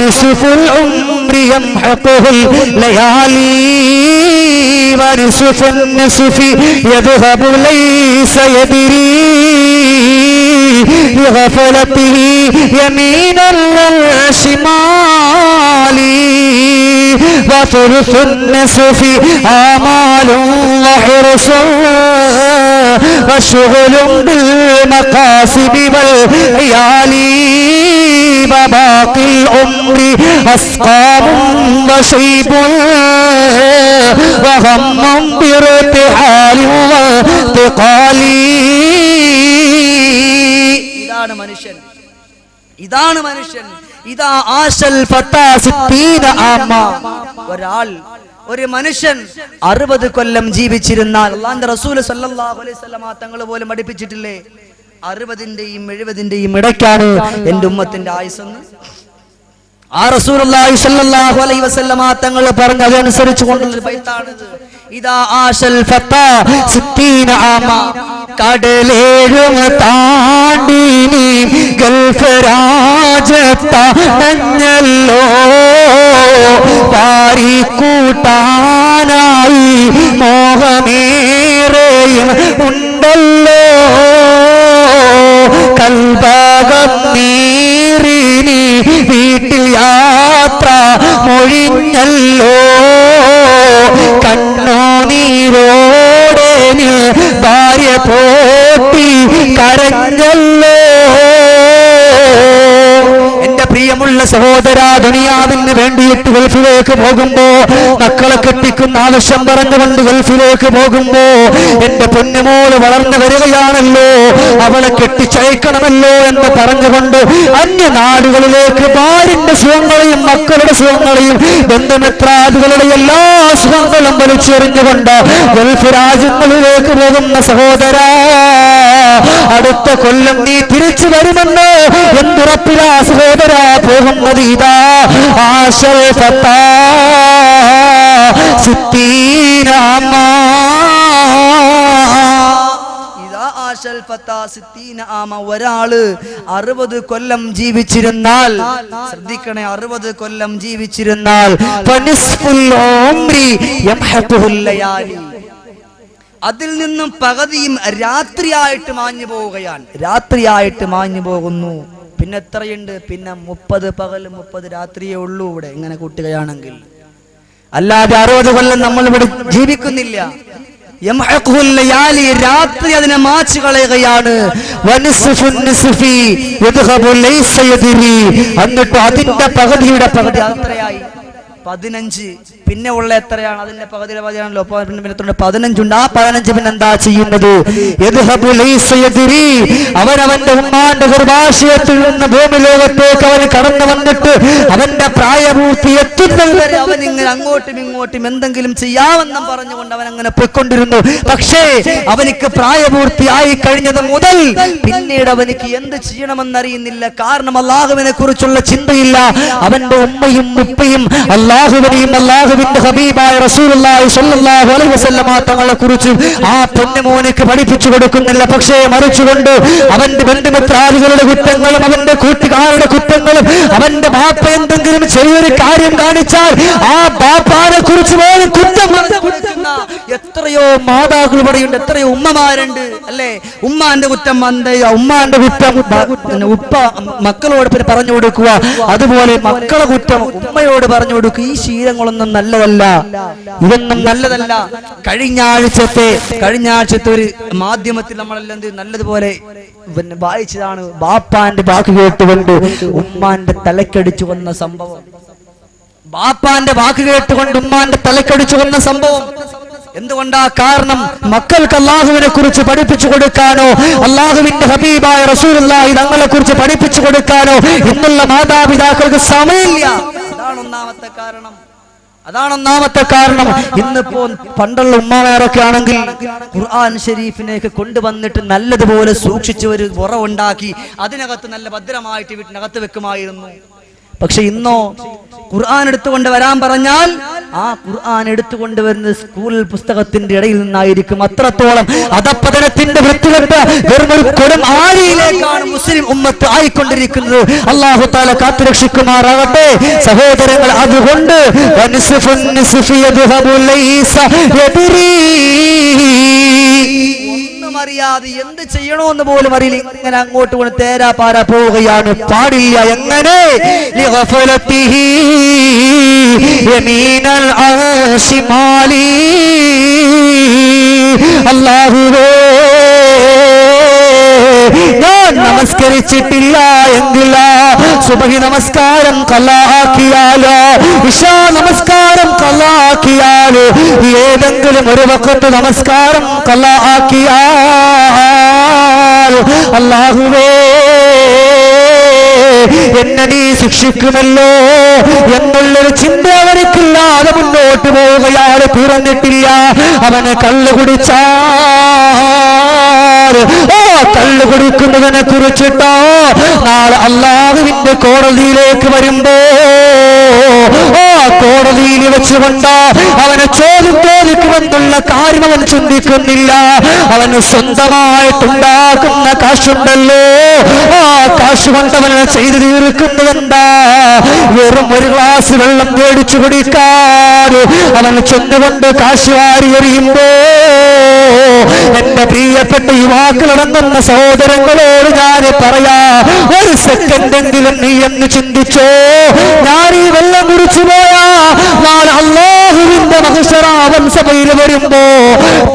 ونصف العمر يمحقه الليالي ونصف النصف يذهب ليس يدري بغفلته يمينا وشمال وثلث النصف آمال وحرص وشغل بالمقاصد والعيال وباقي العمر أسقام وشيب وهم بارتحال وانتقال. ഇതാണ് മനുഷ്യൻ. ഇതാ ആശൽ ഫത്താ സിത്തീന ആമ. ഒരു മനുഷ്യൻ 60 കൊല്ലം ജീവിച്ചിരുന്നാൽ അല്ലാഹുവിന്റെ റസൂൽ സല്ലല്ലാഹു അലൈഹി വസല്ലമ തങ്ങൾ പോലും പഠിപ്പിച്ചിട്ടില്ലേ, 60ന്റെയും 70ന്റെയും ഇടയ്ക്കാണ് എന്റെ ഉമ്മത്തിന്റെ ആയുസ്സെന്ന്. ആ റസൂലുള്ളാഹി സ്വല്ലല്ലാഹു അലൈഹി വസല്ലമ തങ്ങൾ പറഞ്ഞു അതനുസരിച്ച് കൊണ്ടുള്ള ബൈത്താണിത്. ഇദാ ആശൽ ഫത്താ 60 ആമ. കടലേഴും താണ്ടി നീ ഗൾഫ് രാജ്യത്തണഞ്ഞല്ലോ, പാരിക്കൂട്ടാനായി മോഹമേറെയും ഉണ്ടല്ലോ, കൽഭാഗം നീറിനി വീട്ടിൽ യാത്ര മൊഴിഞ്ഞല്ലോ, കണ്ണുനീരോടെ നീ ഭാര്യ പോട്ടി കരഞ്ഞല്ലോ. എന്റെ പ്രിയമുള്ള സഹോദര, ദുനിയാവിന് വേണ്ടിയിട്ട് ഗൾഫിലേക്ക് പോകുമ്പോ, മക്കളെ കെട്ടിക്കുന്ന ആവശ്യം പറഞ്ഞുകൊണ്ട് ഗൾഫിലേക്ക് പോകുമ്പോ, എന്റെ പൊന്നുമോള് വളർന്നു വരികയാണല്ലോ, അവളെ കെട്ടിച്ചയക്കണമല്ലോ എന്ന് പറഞ്ഞുകൊണ്ട് അന്യനാടുകളിലേക്ക് ഭാര്യന്റെ സുഖങ്ങളെയും മക്കളുടെ സുഖങ്ങളെയും ബന്ധുമിത്രാദികളുടെ എല്ലാ സുഖങ്ങളും വലിച്ചെറിഞ്ഞുകൊണ്ട് ഗൾഫ് രാജ്യങ്ങളിലേക്ക് പോകുന്ന സഹോദര, അടുത്ത കൊല്ലം നീ തിരിച്ചു വരുമെന്ന് എന്തുറപ്പിലാ സഹോദര പോകുന്നത്? ഇതാ ആശൽ ഫത്താ സിത്തീന ആമ. ഒരാള് 60 കൊല്ലം ജീവിച്ചിരുന്നാൽ, ശ്രദ്ധിക്കണേ, 60 കൊല്ലം ജീവിച്ചിരുന്നാൽ അതിൽ നിന്നും പകുതിയും രാത്രിയായിട്ട് മാഞ്ഞു പോവുകയാണ്, രാത്രിയായിട്ട് മാഞ്ഞു പോകുന്നു. പിന്നെ എത്രയുണ്ട്? പിന്നെ 30 പകൽ 30 രാത്രിയേ ഉള്ളൂ ഇവിടെ, ഇങ്ങനെ കൂട്ടുകയാണെങ്കിൽ. അല്ലാതെ 60 കൊല്ലം നമ്മൾ ഇവിടെ ജീവിക്കുന്നില്ല. രാത്രി അതിനെ മാച്ചു കളയുകയാണ്. എന്നിട്ട് അതിന്റെ പകുതിയുടെ പകുതി എത്രയായി? 15. പിന്നെ ഉള്ള എത്രയാണ്? അതിന്റെ പകുതിയുടെ പകുതിയാണല്ലോ. പിന്നെ 15 ഉണ്ട്. ആ 15 പിന്നെ എന്താ ചെയ്യുന്നത്? അവനവന്റെ ഉമ്മാന്റെ ഗർഭാശയത്തിൽ നിന്ന് ഭൂമി ലോകത്തേക്ക് അവൻ കടന്നു വന്നിട്ട് അവന്റെ പ്രായപൂർത്തി എത്തുന്നത് വരെ അവൻ ഇങ്ങനെ അങ്ങോട്ടും ഇങ്ങോട്ടും എന്തെങ്കിലും ചെയ്യാമെന്നും പറഞ്ഞുകൊണ്ട് അവൻ അങ്ങനെ പോയിക്കൊണ്ടിരുന്നു. പക്ഷേ അവനിക്ക് പ്രായപൂർത്തിയായി കഴിഞ്ഞത് മുതൽ പിന്നീട് അവനിക്ക് എന്ത് ചെയ്യണമെന്നറിയുന്നില്ല. കാരണം അല്ലാഹുവിനെ കുറിച്ചുള്ള ചിന്തയില്ല. അവന്റെ ഉമ്മയും ഉപ്പയും അല്ലാഹുവിനെയും അല്ലാഹുവിന്റെ ഹബീബായ റസൂലുള്ളാഹി സ്വല്ലല്ലാഹു അലൈഹി വസല്ലമ തങ്ങളെ കുറിച്ച് ആ പൊന്നുമോനിക്ക് പഠിപ്പിച്ചു കൊടുക്കുന്നില്ല. പക്ഷേ മറിച്ചുകൊണ്ട് അവന്റെ ബന്ധുമിത്രാദികളുടെ കുറ്റങ്ങളും അവന്റെ കൂട്ടുകാരുടെ കുറ്റങ്ങളും അവന്റെ ബാപ്പ എന്തെങ്കിലും ചെറിയൊരു കാര്യം കാണിച്ചാൽ ആ ബാപ്പാനെ കുറിച്ച് പോലും കുറ്റം കൊടുക്കുന്ന എത്രയോ മാതാക്കൾ ഇവിടെയുണ്ട്, എത്രയോ ഉമ്മമാരുണ്ട് അല്ലേ? ഉമ്മാന്റെ കുറ്റം ഉമ്മാന്റെ കുറ്റം ഉപ്പ മക്കളോട് പറഞ്ഞു കൊടുക്കുക, അതുപോലെ മക്കളെ കുറ്റം ഉമ്മയോട് പറഞ്ഞു കൊടുക്കുക. ഈ ശീലങ്ങളൊന്നും നല്ലതല്ല, ഇതൊന്നും നല്ലതല്ല. കഴിഞ്ഞ ആഴ്ചത്തെ ഒരു മാധ്യമത്തിൽ നമ്മളെല്ലാം നല്ലതുപോലെ വായിച്ചതാണ്. ബാപ്പാന്റെ വാക്ക് കേട്ടുകൊണ്ട് ഉമ്മാന്റെ തലക്കടിച്ചു കൊന്ന സംഭവം. ബാപ്പാന്റെ വാക്ക് കേട്ടുകൊണ്ട് ഉമ്മാന്റെ തലക്കടിച്ചു കൊന്ന സംഭവം എന്തുകൊണ്ടാ? കാരണം മക്കൾക്ക് അല്ലാഹുവിനെ കുറിച്ച് പഠിപ്പിച്ചു കൊടുക്കാനോ അല്ലാഹുവിന്റെ ഹബീബായ റസൂലുള്ളാഹി തങ്ങളെ കുറിച്ച് പഠിപ്പിച്ചു കൊടുക്കാനോ ഇന്നുള്ള മാതാപിതാക്കൾക്ക് സമയമില്ല. അതാണ് ഒന്നാമത്തെ കാരണം. ഇന്നിപ്പോ പണ്ടുള്ള ഉമ്മാമാരൊക്കെ ആണെങ്കിൽ ഖുർആൻ ഷരീഫിനെയൊക്കെ കൊണ്ടുവന്നിട്ട് നല്ലതുപോലെ സൂക്ഷിച്ച് ഒരു ഉറവുണ്ടാക്കി അതിനകത്ത് നല്ല ഭദ്രമായിട്ട് വീട്ടിനകത്ത് വെക്കുമായിരുന്നു. പക്ഷെ ഇന്നോ ഖുർആൻ എടുത്തുകൊണ്ട് വരാൻ പറഞ്ഞാൽ ആ ഖുർആൻ എടുത്തുകൊണ്ടുവരുന്നത് സ്കൂൾ പുസ്തകത്തിന്റെ ഇടയിൽ നിന്നായിരിക്കും. അത്രത്തോളം അധപ്പതനത്തിന്റെ വൃത്തികെട്ട വെറുമൊരു കൊടും ആഴിയിലേക്കാണ് മുസ്ലിം ഉമ്മത്ത് ആയിക്കൊണ്ടിരിക്കുന്നത്. അല്ലാഹു തആല കാത്തുരക്ഷിക്കുമാറാകട്ടെ. സഹോദരങ്ങൾ, അതുകൊണ്ട് ഒന്നും അറിയാതെ എന്ത് ചെയ്യണോന്ന് പോലും അറിയില്ല, ഇങ്ങനെ അങ്ങോട്ട് കൊണ്ട് തേരാ പാരാ പോവുകയാണ്. പാടില്ല. എങ്ങനെ അല്ലാഹുവേ, ഞാൻ നമസ്കരിച്ചിട്ടില്ല എങ്കില്ല സുബഹി നമസ്കാരം ഖലാക്കിയാലോ, ഇശാ നമസ്കാരം ഖലാക്കിയാലോ, ഏതെങ്കിലും ഒരു വഖത്ത് നമസ്കാരം ഖലാക്കിയാൽ അല്ലാഹുവേ എന്നെ നീ ശിക്ഷിക്കുമല്ലോ എന്നുള്ളൊരു ചിന്ത അവനക്കില്ലാതെ മുന്നോട്ട് പോവുകയാണ്. തുറന്നിട്ടില്ല. അവന് കള്ളു കുടിച്ചാൽ കള്ളു കുടിക്കുന്നതിനെ കുറിച്ചിട്ടോ നാളെ അല്ലാഹുവിന്റെ കോടതിയിലേക്ക് വരുമ്പോ കോടതിയിൽ വെച്ചുകൊണ്ട് അവനെ ചോദിക്കുമെന്നുള്ള കാര്യം അവൻ ചിന്തിക്കുന്നില്ല. അവന് സ്വന്തമായിട്ടുണ്ടാക്കുന്ന കാശുണ്ടല്ലോ, ആ കാശ് കൊണ്ട് അവനെ ചെയ്തു തീർക്കുന്നതെന്താ? വെറും ഒരു ഗ്ലാസ് വെള്ളം മേടിച്ചു കുടിക്കാൻ അവൻ ചെന്നുകൊണ്ട് കാശ് വാരി എറിയുമ്പോ എന്റെ പ്രിയപ്പെട്ട യുവാക്കളടങ്ങുന്ന സഹോദരങ്ങളോട് ഞാൻ പറയാ, ഒരു സെക്കൻഡെങ്കിലും നീ എന്ന് ചിന്തിച്ചോ, ഞാൻ ഈ വെള്ളം കുടിച്ചു പോയാ നാളെ അല്ലാഹുവിന്റെ മഹ്ശറാവൻ സഭയിൽ വരുമ്പോ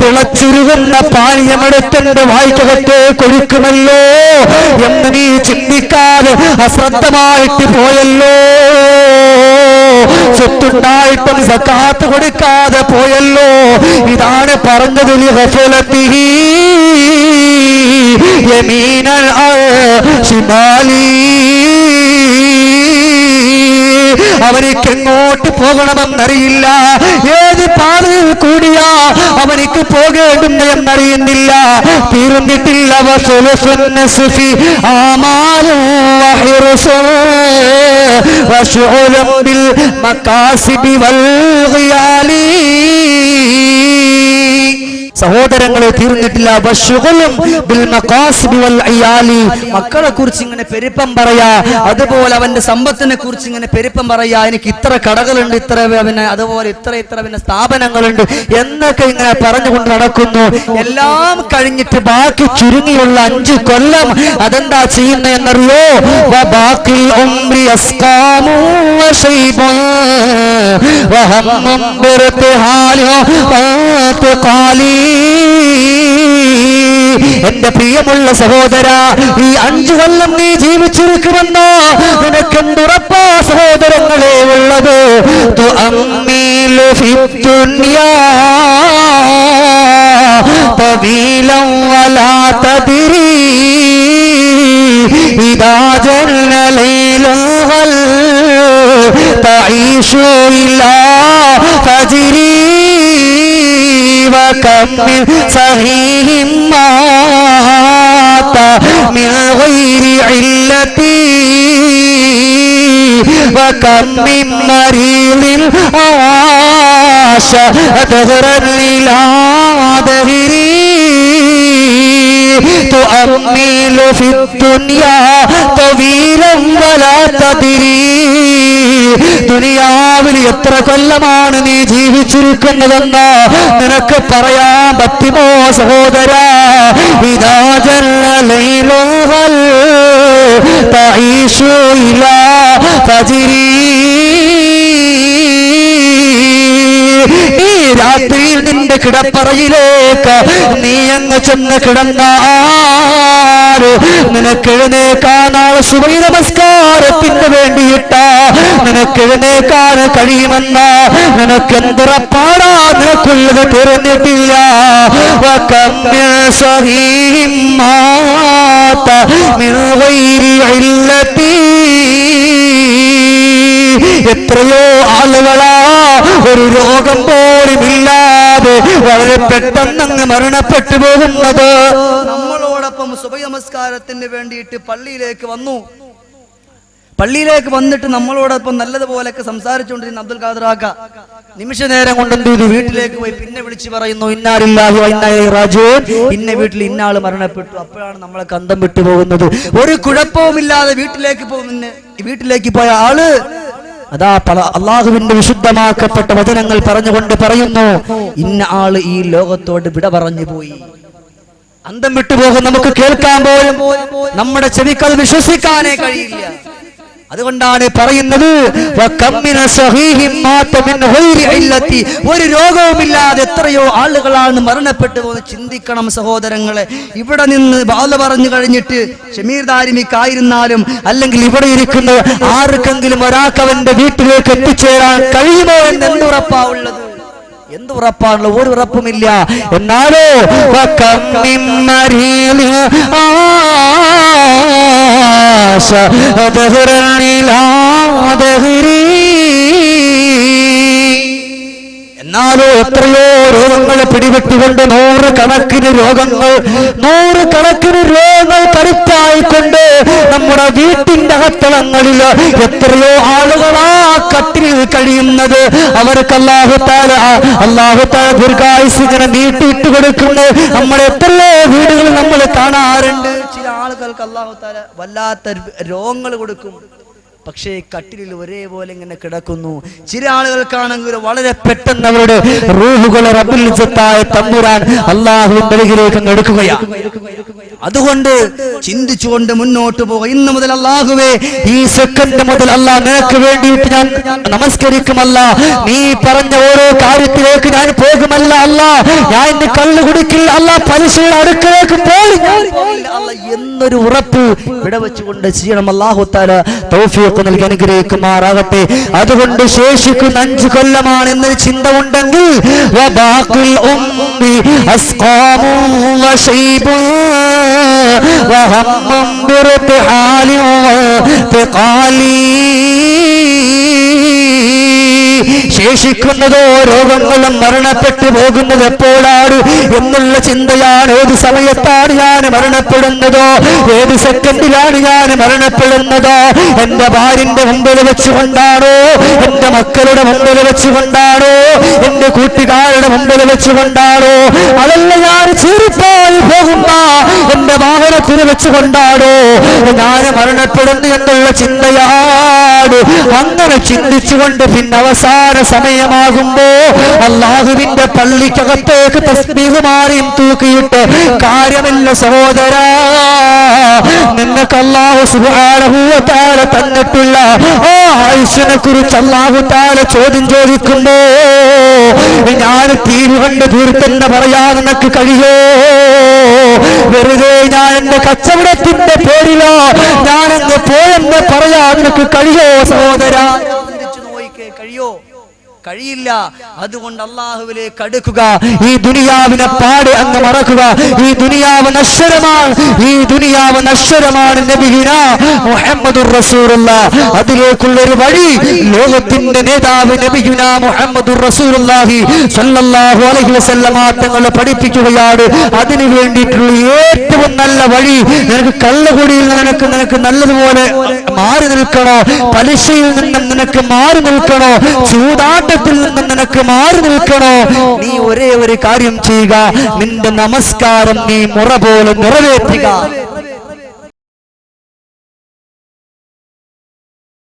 തിളച്ചുരുകുന്ന പാനീയമെടുത്തെന്റെ വായ്ക്കകത്തെ കൊടുക്കുമല്ലോ എന്ന് നീ ചിന്തിക്കാതെ അശ്രദ്ധമായിട്ട് പോയല്ലോ. സ്വത്തുണ്ടായിട്ടും സക്കാത്ത് കൊടുക്കാതെ പോയല്ലോ. ഇതാണ് പറഞ്ഞത് യമീനൽ ശിമാലി. അവനിക്ക് എങ്ങോട്ട് പോകണമെന്നറിയില്ല, ഏത് പാതയിൽ കൂടിയാ അവനിക്ക് പോകേണ്ടുന്ന എന്നറിയുന്നില്ല. തീർന്നിട്ടില്ല. സഹോദരങ്ങളെ, തീർന്നിട്ടില്ല. മക്കളെ കുറിച്ച് ഇങ്ങനെ പെരുപ്പം പറയാ, അതുപോലെ അവന്റെ സമ്പത്തിനെ കുറിച്ച് ഇങ്ങനെ പെരുപ്പം പറയാ. എനിക്ക് ഇത്ര കടകളുണ്ട്, ഇത്ര പിന്നെ അതുപോലെ ഇത്ര പിന്നെ സ്ഥാപനങ്ങളുണ്ട് എന്നൊക്കെ ഇങ്ങനെ പറഞ്ഞുകൊണ്ട് നടക്കുന്നു. എല്ലാം കഴിഞ്ഞിട്ട് ബാക്കി ചുരുങ്ങിയുള്ള 5 കൊല്ലം അതെന്താ ചെയ്യുന്ന എന്നറിയോ? എന്റെ പ്രിയമുള്ള സഹോദര, ഈ 5 കൊല്ലം നീ ജീവിച്ചിരിക്കുമെന്നോ നിനക്കെന്തുറപ്പാ സഹോദരങ്ങളെ ഉള്ളത്? തുഅമ്മിലു ഫിദ്ദുനിയാ തവീലൻ വലാ തദ്രി ഇദാ ജന്ന ലൈലുൽ ഹൽ തഈശു ഇലാ ഫജ്രി وكم من صحيح مات من غير علة وكم من مريض عاش دهرا إلى دهر تؤمل في الدنيا طويلا ولا تدري. ദുനിയാവിൽ എത്ര കൊല്ലമാണ് നീ ജീവിച്ചിരിക്കുന്നതെന്ന് നിനക്ക് പറയാൻ പറ്റുമോ സഹോദര? ഇദാ ജല്ല ലൈലുൽ ഹൽ തഈശു ഇലാ ഫജ്രി. ഈ രാത്രിയിൽ നിന്റെ കിടപ്പറയിലേക്ക് നീ അങ്ങ് ചെന്ന് കിടന്നാൽ നിനക്ക് എഴുന്നേക്കാൻ നാളെ സുബഹി നമസ്കാരത്തിന് വേണ്ടിയിട്ടാ നിനക്ക് എഴുന്നേക്കാൻ കഴിയുമെന്ന നിനക്കെന്തുറപ്പാടാ നിനക്കുള്ളത് തിരഞ്ഞിട്ടില്ല. എത്രയോ ആളുകളാ ഒരു രോഗം പോലും ഇല്ലാതെ വളരെ പെട്ടെന്നങ്ങ് മരണപ്പെട്ടു പോകുന്നത്. നമ്മളോടൊപ്പം സുബഹി നമസ്കാരത്തിന് വേണ്ടിയിട്ട് പള്ളിയിലേക്ക് വന്നു. പള്ളിയിലേക്ക് വന്നിട്ട് നമ്മളോടൊപ്പം നല്ലതുപോലെയൊക്കെ സംസാരിച്ചുകൊണ്ടിരുന്ന അബ്ദുൽ ഖാദറാക്ക നിമിഷ നേരം കൊണ്ട് എന്ത് ചെയ്തു? വീട്ടിലേക്ക് പോയി. പിന്നെ വിളിച്ചു പറയുന്നു, ഇന്നാലില്ലാഹി വ ഇന്നാ ഇലൈഹി റാജിഊൻ, ഇന്ന വീട്ടിൽ ഇന്നാള് മരണപ്പെട്ടു. അപ്പോഴാണ് നമ്മളെ കന്തം വിട്ടു പോകുന്നത്. ഒരു കുഴപ്പവുമില്ലാതെ വീട്ടിലേക്ക് പോയ ആള് അതാ അള്ളാഹുവിന്റെ വിശുദ്ധമാക്കപ്പെട്ട വചനങ്ങൾ പറഞ്ഞുകൊണ്ട് പറയുന്നു, ഇന്ന ആള് ഈ ലോകത്തോട് വിട പറഞ്ഞു പോയി. അന്തം വിട്ടുപോകും. നമുക്ക് കേൾക്കാൻ പോലും നമ്മുടെ ചെവിക്കത് വിശ്വസിക്കാനേ കഴിയില്ല. അതുകൊണ്ടാണ് പറയുന്നത്, ഒരു രോഗവുമില്ലാതെ എത്രയോ ആളുകളാണ് മരണപ്പെട്ടു പോകുന്നത്. ചിന്തിക്കണം സഹോദരങ്ങളെ. ഇവിടെ നിന്ന് ബാധ പറഞ്ഞു കഴിഞ്ഞിട്ട് ഷമീർ ദാരിമിക്കായിരുന്നാലും അല്ലെങ്കിൽ ഇവിടെ ഇരിക്കുന്ന ആർക്കെങ്കിലും ഒരാൾക്ക് അവന്റെ വീട്ടിലേക്ക് എത്തിച്ചേരാൻ കഴിയുമോ എന്ന് എന്തുറപ്പാണുള്ളത്? എന്തുറപ്പാണല്ലോ? ഒരു ഉറപ്പുമില്ല. എന്നാലോ എന്നാലോ എത്രയോ രോഗങ്ങൾ പിടിപെട്ടുകൊണ്ട് നൂറുകണക്കിന് രോഗങ്ങൾ കരുത്തായിക്കൊണ്ട് നമ്മുടെ വീട്ടിന്റെ അകത്തളങ്ങളിൽ എത്രയോ ആളുകളാ കട്ടിലിൽ കഴിയുന്നത്. അവർക്ക് അല്ലാഹു തആല ദീർഘായുസ്സിനെ നീട്ടിയിട്ട് കൊടുക്കുന്നത് നമ്മൾ എത്രയോ വീടുകൾ നമ്മൾ കാണാറുണ്ട്. ചില ആളുകൾക്ക് അല്ലാഹു തആല വല്ലാത്ത രോഗങ്ങൾ കൊടുക്കും. പക്ഷേ കട്ടിലിൽ ഒരേപോലെ ഇങ്ങനെ കിടക്കുന്നു. ചില ആളുകൾക്കാണെങ്കിൽ വളരെ പെട്ടെന്ന് അവരുടെ റൂഹുകളെ റബ്ബുൽ ഇസ്സത്തായ തമ്പുരാൻ അല്ലാഹുവിന്റെ അരികിലേക്ക് എടുക്കുകയാണ്. അതുകൊണ്ട് ചിന്തിച്ചുകൊണ്ട് മുന്നോട്ട് പോകുക. ഇന്ന് മുതൽ അല്ലാഹുവേ, ഈ സെക്കൻഡ് മുതൽ അല്ലാഹ് നിനക്ക് വേണ്ടിയിട്ട് ഞാൻ നമസ്കരിക്കുമല്ല. നീ പറഞ്ഞ ഓരോ കാര്യത്തിലേക്ക് ഞാൻ പോകുമല്ല. അല്ലാഹ് ഞാൻ ഇന്ന് കള്ളു കുടിക്കില്ല. അല്ലാഹ് പലിശയുടെ അടുക്കലേക്ക് പോകില്ല എന്നൊരു ഉറപ്പ് ഇവിടെ വെച്ചുകൊണ്ട് ചെയ്യണം. അല്ലാഹു തആല തൗഫീഖ് നൽകി അനുഗ്രഹിക്കുമാറാകട്ടെ. അതുകൊണ്ട് ശേഷിക്കുന്ന 5 കൊല്ലമാണ് എന്നൊരു ചിന്ത ഉണ്ടെങ്കിൽ വബാഖുൽ ഉമ്മി അസ്ഖാമു വശൈബു വഹമ്മം ബിർതിഹാലി വതിഖാലി. ശേഷിക്കുന്നതോ രോഗങ്ങളും മരണപ്പെട്ടു പോകുന്നത് എപ്പോഴാണ് എന്നുള്ള ചിന്തയാണ്. ഏത് സമയത്താണ് ഞാൻ മരണപ്പെടുന്നതോ, ഏത് സെക്കൻഡിലാണ് ഞാൻ മരണപ്പെടുന്നതോ, എന്റെ ഭാര്യന്റെ മുമ്പിൽ വെച്ചുകൊണ്ടാണോ, എന്റെ മക്കളുടെ മുമ്പിൽ വെച്ചുകൊണ്ടാണോ, എന്റെ കൂട്ടുകാരുടെ മുമ്പിൽ വെച്ചുകൊണ്ടാണോ, അതല്ല ഞാൻ ചീറിപ്പോയി പോകുന്ന എന്റെ വാഹനത്തിൽ വെച്ചുകൊണ്ടാണോ ഞാൻ മരണപ്പെടുന്നു എന്നുള്ള ചിന്തയാണ്. അങ്ങനെ ചിന്തിച്ചുകൊണ്ട് പിന്നെ അവസാന സമയമാകുമ്പോ അല്ലാഹുവിന്റെ പള്ളിക്കകത്തേക്ക് തസ്ബീഹ് മാറിയും തൂക്കിയിട്ട് കാര്യമില്ല സഹോദരാ. നിനക്ക് അല്ലാഹു സുബ്ഹാനഹു വ തആല തന്നിട്ടുള്ള ആയുസ്സിനെ കുറിച്ച് അല്ലാഹു തആല ചോദ്യം ചോദിക്കുമ്പോ ഞാൻ തീരു കണ്ട് തീർത്തെന്ന് പറയാൻ നിനക്ക് കഴിയോ? വെറുതെ ഞാൻ എന്റെ കച്ചവടത്തിന്റെ പേരിലോ ഞാനെന്ന് പോയെന്ന് പറയാൻ നിനക്ക് കഴിയോ സഹോദരാ? കഴിയോ? കഴിയില്ല. അതുകൊണ്ട് അല്ലാഹുവിലേക്ക് അടുക്കുക. ഈ ദുനിയാവിനെ പാടെ അങ്ങ് മറക്കുക. ഈ ദുനിയാവ് നശ്വരമാണ്. ഈ ദുനിയാവ് നശ്വരമാണ്. നബിയുനാ മുഹമ്മദുർ റസൂലുള്ളാഹ് അതിലേക്കുള്ള ഒരു വഴി ലോകത്തിന്റെ നേതാവ് നബിയുനാ മുഹമ്മദുർ റസൂലുള്ളാഹി സ്വല്ലല്ലാഹു അലൈഹി വസല്ലമ തങ്ങൾ പഠിപ്പിക്കുകയാണ്. അതിനു വേണ്ടിയിട്ടുള്ള ഏറ്റവും നല്ല വഴി നിനക്ക് കള്ളുകുടിയിൽ നിനക്ക് നല്ലതുപോലെ മാറി നിൽക്കണോ, പലിശയിൽ നിന്നും നിനക്ക് മാറി നിൽക്കണോ, ചൂതാട്ടത്തിൽ നിന്നും നിനക്ക് മാറി നിൽക്കണോ, നീ ഒരേ ഒരു കാര്യം ചെയ്യുക. നിന്റെ നമസ്കാരം നീ മുറ പോലെ നിറവേറ്റുക.